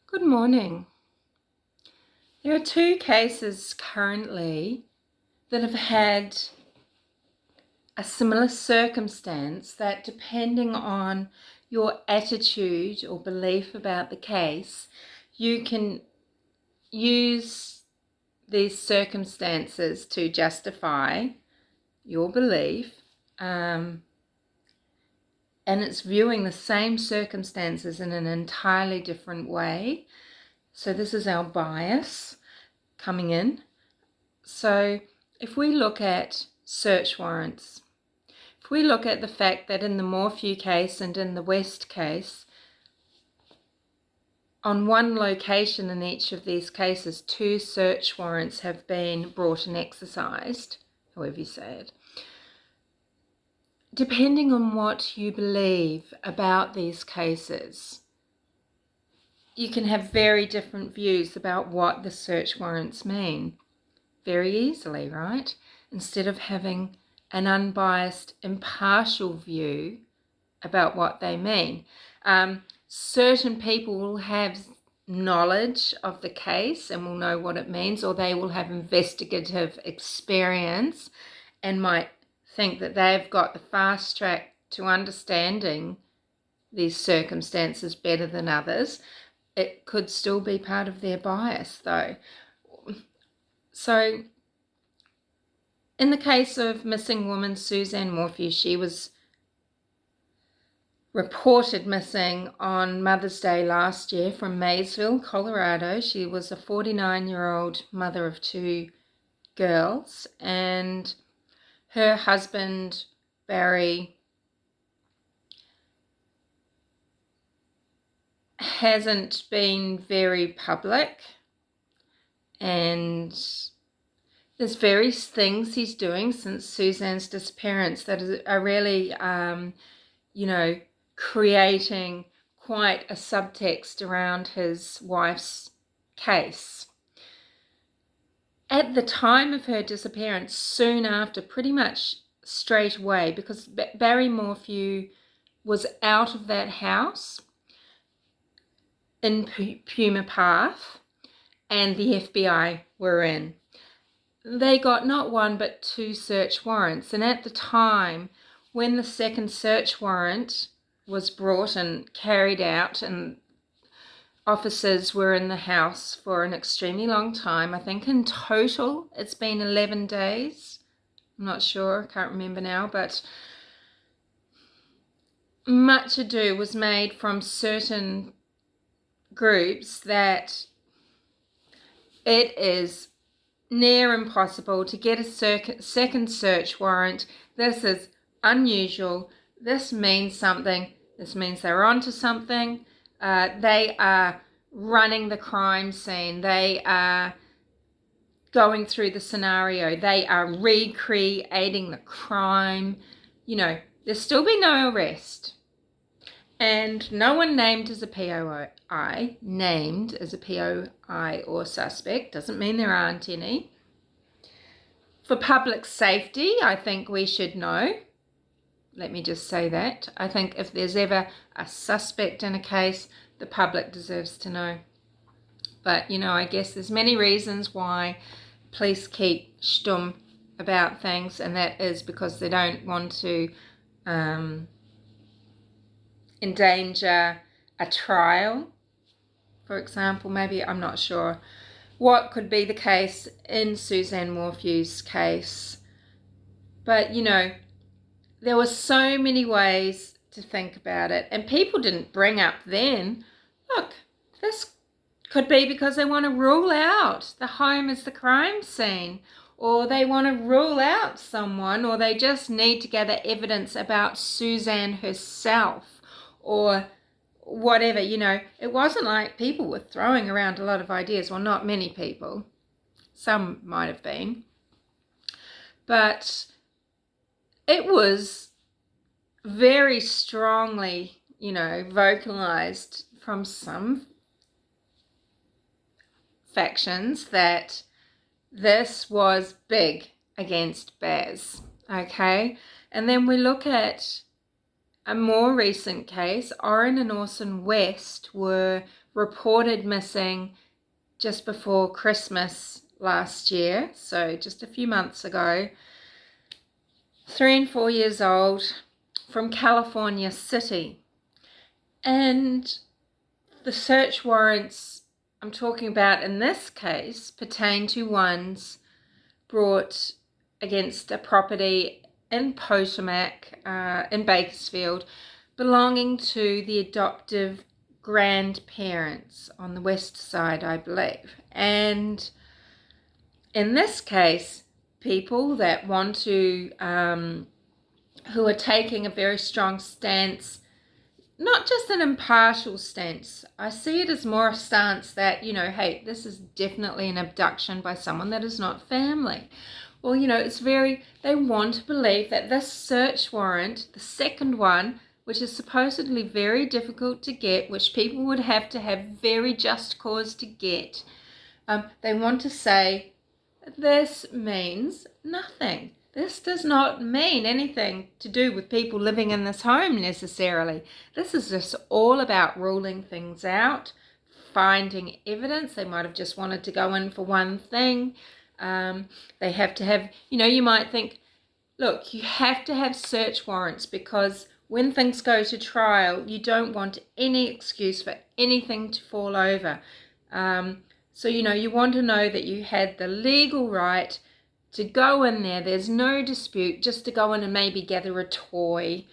Good morning. There are two cases currently that have had a similar circumstance that, depending on your attitude or belief about the case, you can use these circumstances to justify your belief, and it's viewing the same circumstances in an entirely different way. So this is our bias coming in. So if we look at search warrants, if we look at the fact that in the Morphew case and in the West case, on one location in each of these cases, 2 search warrants have been brought and exercised, however you say it. Depending on what you believe about these cases, you can have very different views about what the search warrants mean very easily, right? Instead of having an unbiased, impartial view about what they mean. Certain people will have knowledge of the case and will know what it means, or they will have investigative experience and might think that they've got the fast track to understanding these circumstances better than others. It could still be part of their bias, though. So in the case of missing woman Suzanne Morphew, she was reported missing on Mother's Day last year from Maysville, Colorado. She was a 49-year-old mother of 2 girls, and her husband, Barry, hasn't been very public, and there's various things he's doing since Suzanne's disappearance that are really, creating quite a subtext around his wife's case. At the time of her disappearance, soon after, pretty much straight away, because Barry Morphew was out of that house in Puma Path and the FBI were in. They got not 1 but 2 search warrants, and at the time when the second search warrant was brought and carried out, and officers were in the house for an extremely long time, I think in total it's been 11 days, I'm not sure, I can't remember now, but much ado was made from certain groups that it is near impossible to get a second search warrant. This is unusual. This means something. This means they're onto something. They are running the crime scene. They are going through the scenario. They are recreating the crime. There's still been no arrest. And no one named as a POI, or suspect, doesn't mean there aren't any. For public safety, I think we should know. Let me just say that. I think if there's ever a suspect in a case, the public deserves to know. But, I guess there's many reasons why police keep stum about things, and that is because they don't want to endanger a trial, for example. Maybe, I'm not sure what could be the case in Suzanne Morphew's case. But, there were so many ways to think about it, and people didn't bring up then, look, this could be because they want to rule out the home as the crime scene, or they want to rule out someone, or they just need to gather evidence about Suzanne herself, or whatever. It wasn't like people were throwing around a lot of ideas. Well, not many people. Some might have been. But it was very strongly, vocalized from some factions that this was big against Baz, okay? And then we look at a more recent case. Orrin and Orson West were reported missing just before Christmas last year, so just a few months ago. 3 and 4 years old, from California City. And the search warrants I'm talking about in this case pertain to ones brought against a property in Potomac, in Bakersfield, belonging to the adoptive grandparents on the west side, I believe. And in this case, people that want to, who are taking a very strong stance, not just an impartial stance. I see it as more a stance that, hey, this is definitely an abduction by someone that is not family. Well, they want to believe that this search warrant, the second one, which is supposedly very difficult to get, which people would have to have very just cause to get, they want to say, this means nothing. This does not mean anything to do with people living in this home necessarily. This is just all about ruling things out, finding evidence. They might have just wanted to go in for one thing. They have to have, you might think, look, you have to have search warrants because when things go to trial, you don't want any excuse for anything to fall over. So, you want to know that you had the legal right to go in there. There's no dispute, just to go in and maybe gather a toy,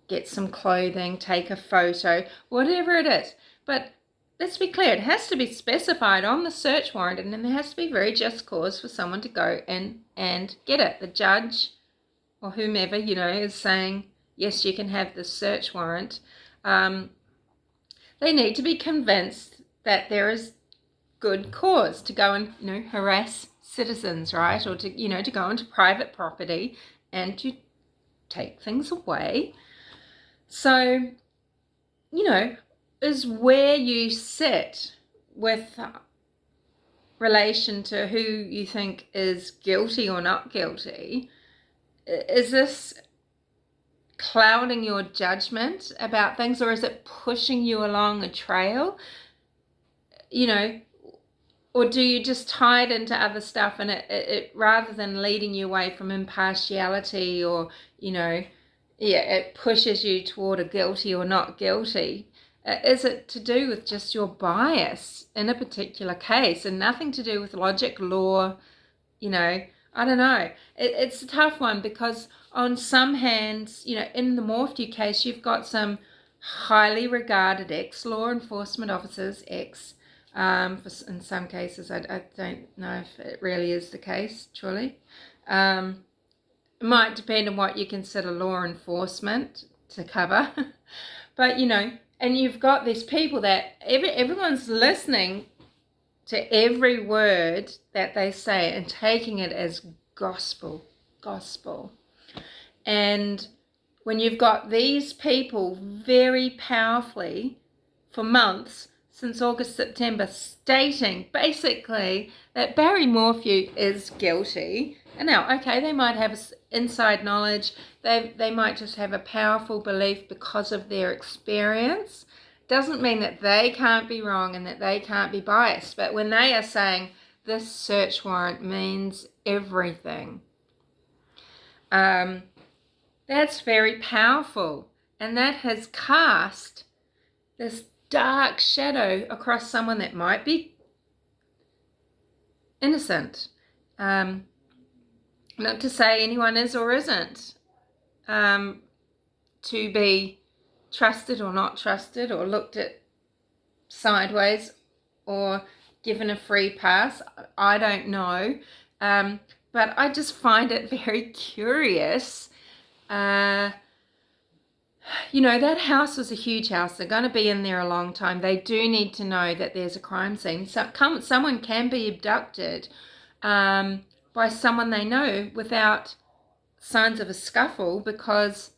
get some clothing, take a photo, whatever it is. But let's be clear, it has to be specified on the search warrant, and then there has to be very just cause for someone to go in and get it. The judge or whomever, is saying, yes, you can have the search warrant. They need to be convinced that there is good cause to go and, harass citizens, right? Or to, to go into private property and to take things away. So, is where you sit with relation to who you think is guilty or not guilty. Is this clouding your judgment about things, or is it pushing you along a trail? Or do you just tie it into other stuff, and it rather than leading you away from impartiality or, it pushes you toward a guilty or not guilty? Is it to do with just your bias in a particular case and nothing to do with logic, law? I don't know. It's a tough one because on some hands, in the Morphew case, you've got some highly regarded ex-law enforcement officers, in some cases, I don't know if it really is the case, truly. It might depend on what you consider law enforcement to cover. But, and you've got these people that everyone's listening to every word that they say and taking it as gospel. And when you've got these people very powerfully for months, since August, September, stating basically that Barry Morphew is guilty. And now, okay, they might have inside knowledge. They might just have a powerful belief because of their experience. Doesn't mean that they can't be wrong and that they can't be biased. But when they are saying this search warrant means everything, that's very powerful. And that has cast this dark shadow across someone that might be innocent. Not to say anyone is or isn't to be trusted or not trusted or looked at sideways or given a free pass. I don't know. But I just find it very curious. That house was a huge house. They're going to be in there a long time. They do need to know that there's a crime scene. So someone can be abducted by someone they know without signs of a scuffle, because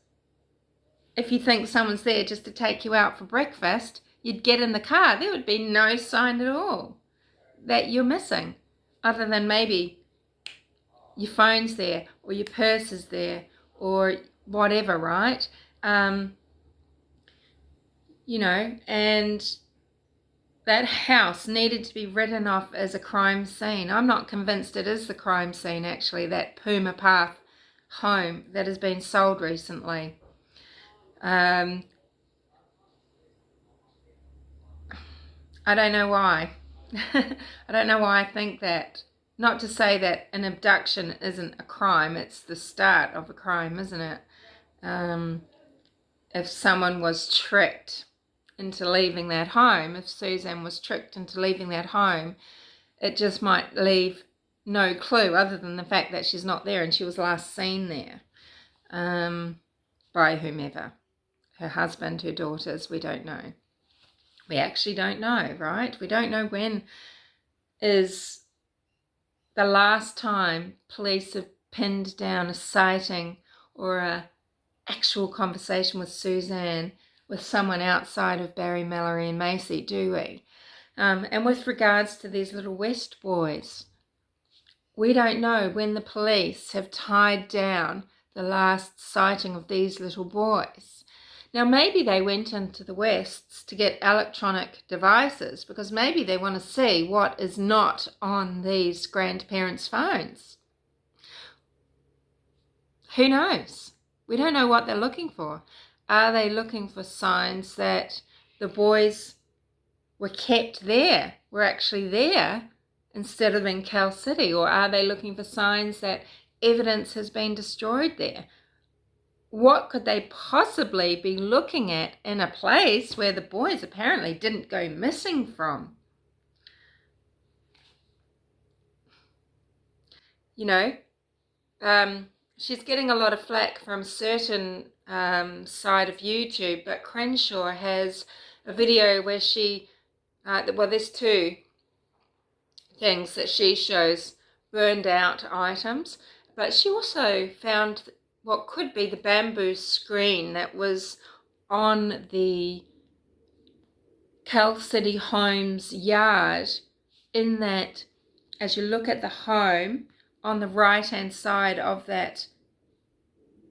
if you think someone's there just to take you out for breakfast, you'd get in the car. There would be no sign at all that you're missing, other than maybe your phone's there or your purse is there or whatever, right? And that house needed to be written off as a crime scene. I'm not convinced it is the crime scene, actually, that Puma Path home that has been sold recently. I don't know why. I don't know why I think that. Not to say that an abduction isn't a crime, it's the start of a crime, isn't it? If someone was tricked into leaving that home, if Suzanne was tricked into leaving that home, it just might leave no clue other than the fact that she's not there and she was last seen there by whomever. Her husband, her daughters, we don't know. We actually don't know, right? We don't know when is the last time police have pinned down a sighting or a actual conversation with Suzanne with someone outside of Barry, Mallory and Macy, do we? And with regards to these little West boys, we don't know when the police have tied down the last sighting of these little boys. Now, maybe they went into the Wests to get electronic devices because maybe they want to see what is not on these grandparents' phones. Who knows? We don't know what they're looking for. Are they looking for signs that the boys were kept there, were actually there instead of in Cal City? Or are they looking for signs that evidence has been destroyed there? What could they possibly be looking at in a place where the boys apparently didn't go missing from? You know, she's getting a lot of flack from a certain side of YouTube, but Crenshaw has a video where she, well, there's two things that she shows, burned out items, but she also found what could be the bamboo screen that was on the Cal City home's yard, in that as you look at the home on the right hand side of that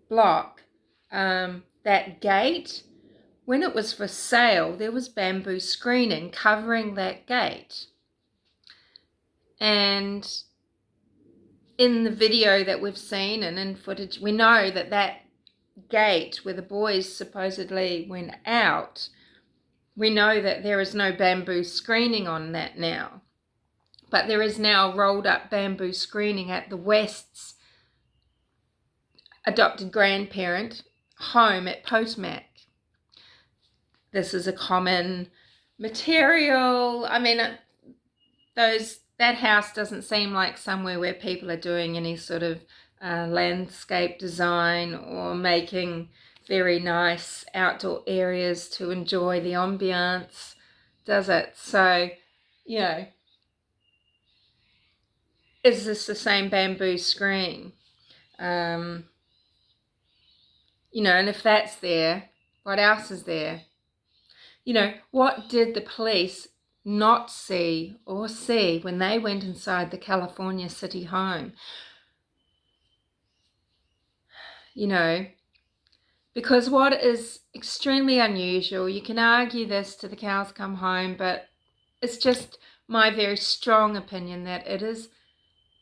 block, that gate, when it was for sale, there was bamboo screening covering that gate. And in the video that we've seen and in footage, we know that that gate where the boys supposedly went out, we know that there is no bamboo screening on that now. But there is now rolled up bamboo screening at the West's adopted grandparent home at Potomac. This is a common material. I mean, that house doesn't seem like somewhere where people are doing any sort of landscape design or making very nice outdoor areas to enjoy the ambiance, does it? So, you know, is this the same bamboo screen? You know, and if that's there, what else is there? You know, what did the police not see or see when they went inside the California City home? You know, because what is extremely unusual, you can argue this to the cows come home, but it's just my very strong opinion that it is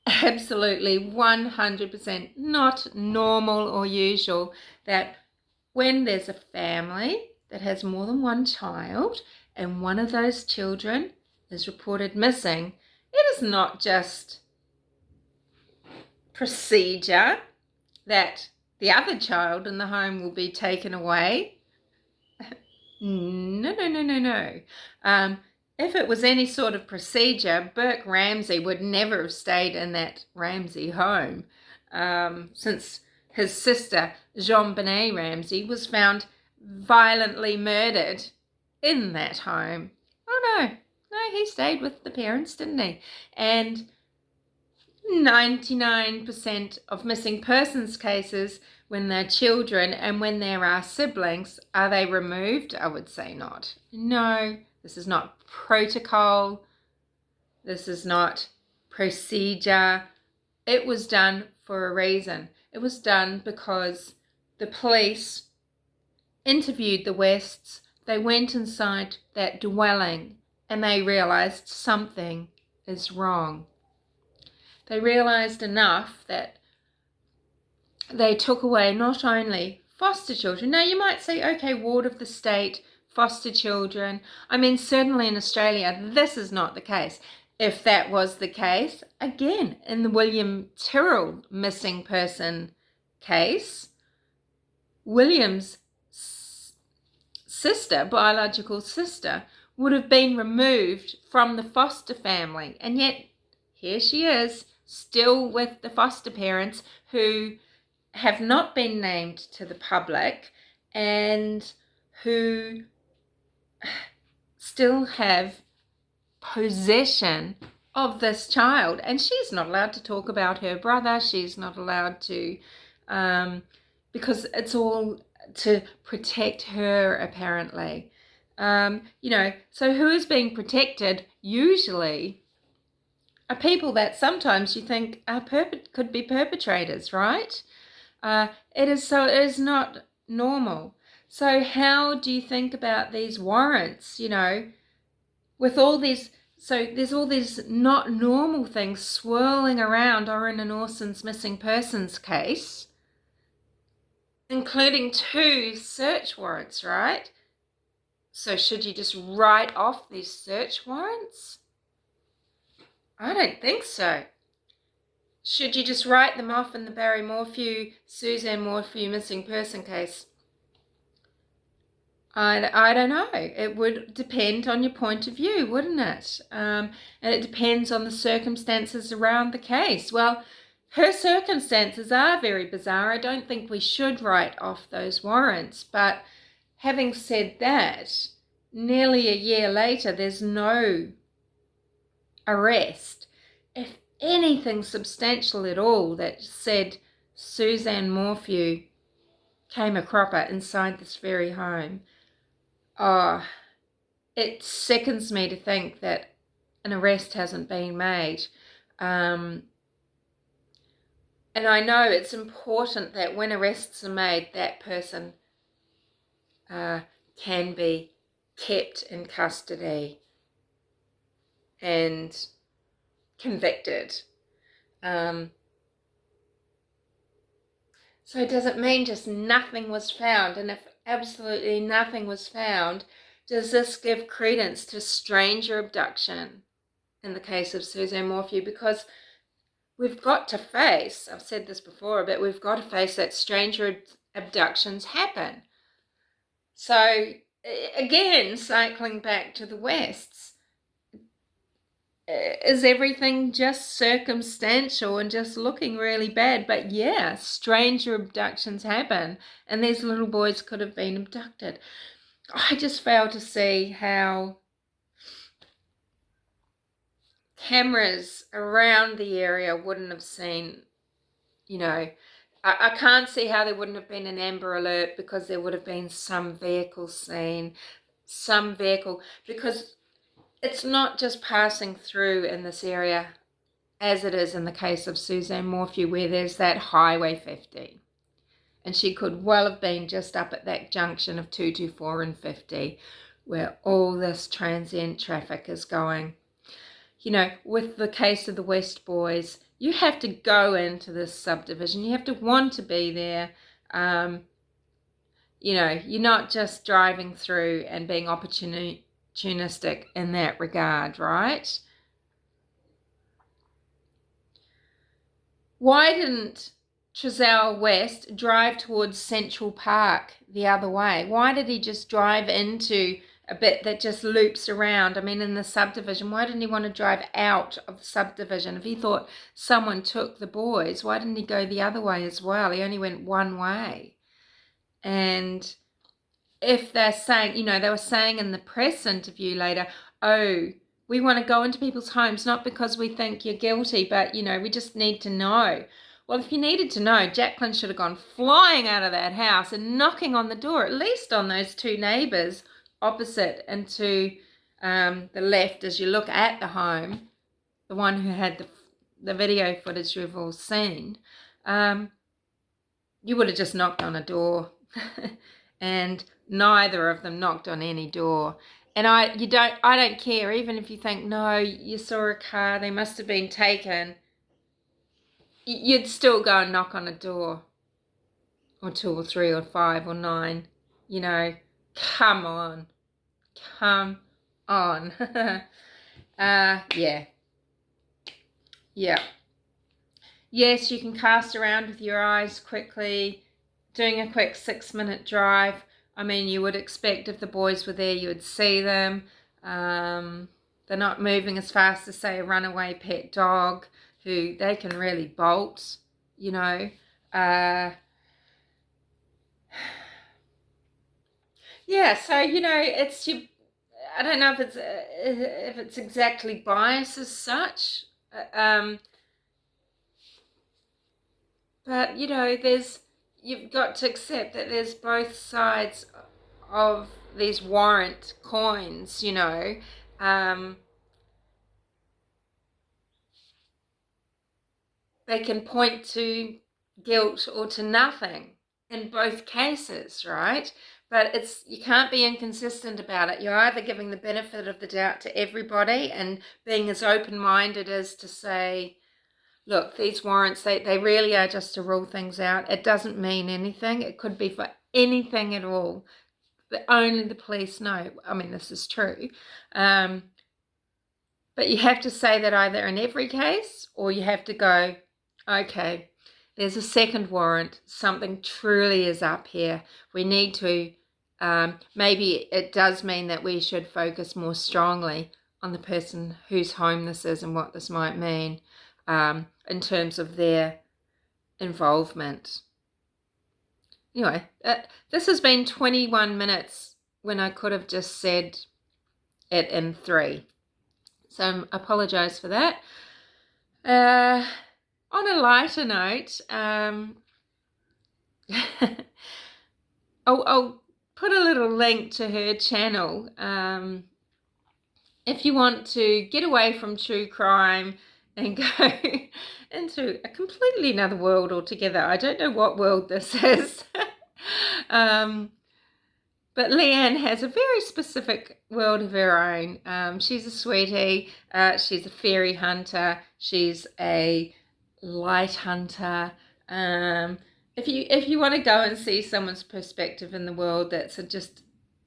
absolutely 100% not normal or usual that when there's a family that has more than one child and one of those children is reported missing, it is not just procedure that the other child in the home will be taken away. No. If it was any sort of procedure, Burke Ramsey would never have stayed in that Ramsey home, since his sister, Jean-Benet Ramsey, was found violently murdered in that home. Oh no, he stayed with the parents, didn't he? And 99% of missing persons cases, when they're children and when there are siblings, are they removed? I would say not. No, this is not protocol. This is not procedure. It was done for a reason. It was done because the police interviewed the Wests. They went inside that dwelling and they realised something is wrong. They realised enough that they took away not only foster children. Now you might say, okay, ward of the state, foster children. I mean, certainly in Australia, this is not the case. If that was the case, again, in the William Tyrrell missing person case, William's sister, biological sister, would have been removed from the foster family. And yet, here she is, still with the foster parents who have not been named to the public and who still have possession of this child. And she's not allowed to talk about her brother. She's not allowed to, because it's all to protect her, apparently. So who is being protected usually are people that sometimes you think could be perpetrators, right? It is not normal. So how do you think about these warrants, with all these, so there's all these not normal things swirling around Orrin and Orson's missing persons case, including 2 search warrants, right? So should you just write off these search warrants? I don't think so. Should you just write them off in the Barry Morphew, Suzanne Morphew missing person case? I don't know. It would depend on your point of view, wouldn't it? And it depends on the circumstances around the case. Well, her circumstances are very bizarre. I don't think we should write off those warrants. But having said that, nearly a year later, there's no arrest. If anything substantial at all that said Suzanne Morphew came a cropper inside this very home, it sickens me to think that an arrest hasn't been made. And I know it's important that when arrests are made, that person can be kept in custody and convicted. So does it mean just nothing was found? And if absolutely nothing was found, does this give credence to stranger abduction in the case of Suzanne Morphew? Because we've got to face, I've said this before, but we've got to face that stranger abductions happen. So again, cycling back to the Wests, is everything just circumstantial and just looking really bad? But yeah, stranger abductions happen, and these little boys could have been abducted. I just fail to see how cameras around the area wouldn't have seen, I can't see how there wouldn't have been an Amber Alert, because there would have been some vehicle seen, because it's not just passing through in this area as it is in the case of Suzanne Morphew, where there's that Highway 50. And she could well have been just up at that junction of 224 and 50, where all this transient traffic is going. With the case of the West Boys, you have to go into this subdivision. You have to want to be there. You're not just driving through and being opportunistic in that regard, right? Why didn't Trezell West drive towards Central Park the other way? Why did he just drive into a bit that just loops around? I mean, in the subdivision, why didn't he want to drive out of the subdivision? If he thought someone took the boys, why didn't he go the other way as well? He only went one way. And if they're saying, they were saying in the press interview later, we want to go into people's homes, not because we think you're guilty, but, we just need to know. Well, if you needed to know, Jacqueline should have gone flying out of that house and knocking on the door, at least on those 2 neighbours opposite and to the left as you look at the home, the one who had the video footage you've all seen. You would have just knocked on a door. And neither of them knocked on any door. And I don't care, even if you think, no, you saw a car, they must have been taken, you'd still go and knock on a door, or 2 or 3 or 5 or 9, come on, come on. Yeah. Yes, you can cast around with your eyes quickly, doing a quick 6-minute drive. I mean, you would expect if the boys were there, you would see them. They're not moving as fast as, say, a runaway pet dog, who they can really bolt, Yeah, so, it's your, I don't know if it's exactly bias as such, but, you've got to accept that there's both sides of these warrant coins, they can point to guilt or to nothing in both cases, right? But you can't be inconsistent about it. You're either giving the benefit of the doubt to everybody and being as open-minded as to say, look, these warrants, they really are just to rule things out. It doesn't mean anything. It could be for anything at all. But only the police know. I mean, this is true. But you have to say that either in every case, or you have to go, okay, there's a second warrant. Something truly is up here. We need to, maybe it does mean that we should focus more strongly on the person whose home this is and what this might mean in terms of their involvement. Anyway, this has been 21 minutes when I could have just said it in 3. So I apologise for that. On a lighter note, I'll put a little link to her channel. If you want to get away from true crime and go into a completely another world altogether. I don't know what world this is. But Liane has a very specific world of her own. She's a sweetie. She's a fairy hunter. She's a light hunter. If you want to go and see someone's perspective in the world that's just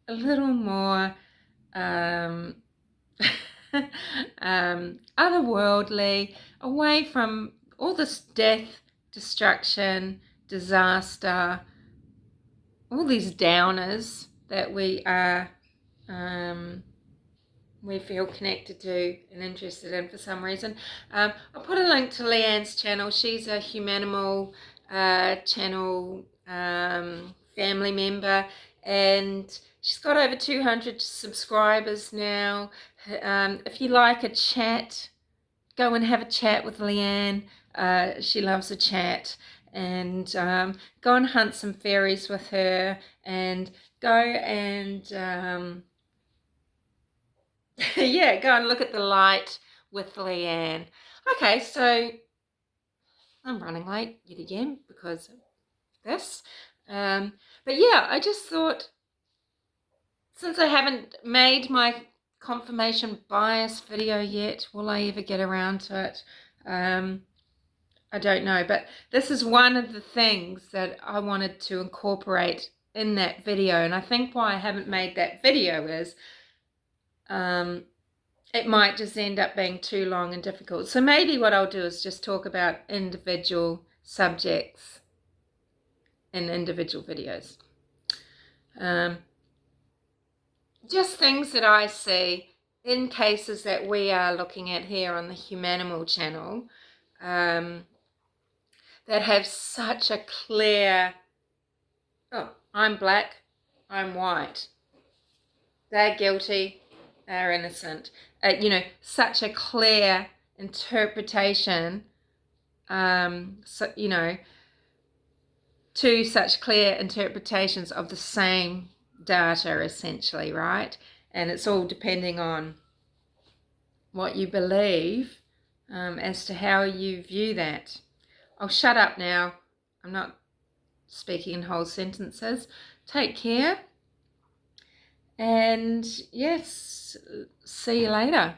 a little more otherworldly, away from all this death, destruction, disaster, all these downers that we feel connected to and interested in for some reason. I'll put a link to Liane's channel. She's a Humanimal channel family member, and she's got over 200 subscribers now. If you like a chat, go and have a chat with Liane. She loves a chat. And go and hunt some fairies with her, and go and yeah, go and look at the light with Liane. Okay, so I'm running late yet again because of this. But yeah, I just thought, since I haven't made my confirmation bias video yet, will I ever get around to it? I don't know, but this is one of the things that I wanted to incorporate in that video. And I think why I haven't made that video is it might just end up being too long and difficult. So maybe what I'll do is just talk about individual subjects in individual videos. Just things that I see in cases that we are looking at here on the Humanimal channel, that have such a clear, oh, I'm black, I'm white, they're guilty, they're innocent. Such a clear interpretation, two such clear interpretations of the same data, essentially, right? And it's all depending on what you believe as to how you view that. I'll shut up now. I'm not speaking in whole sentences. Take care. And yes, see you later.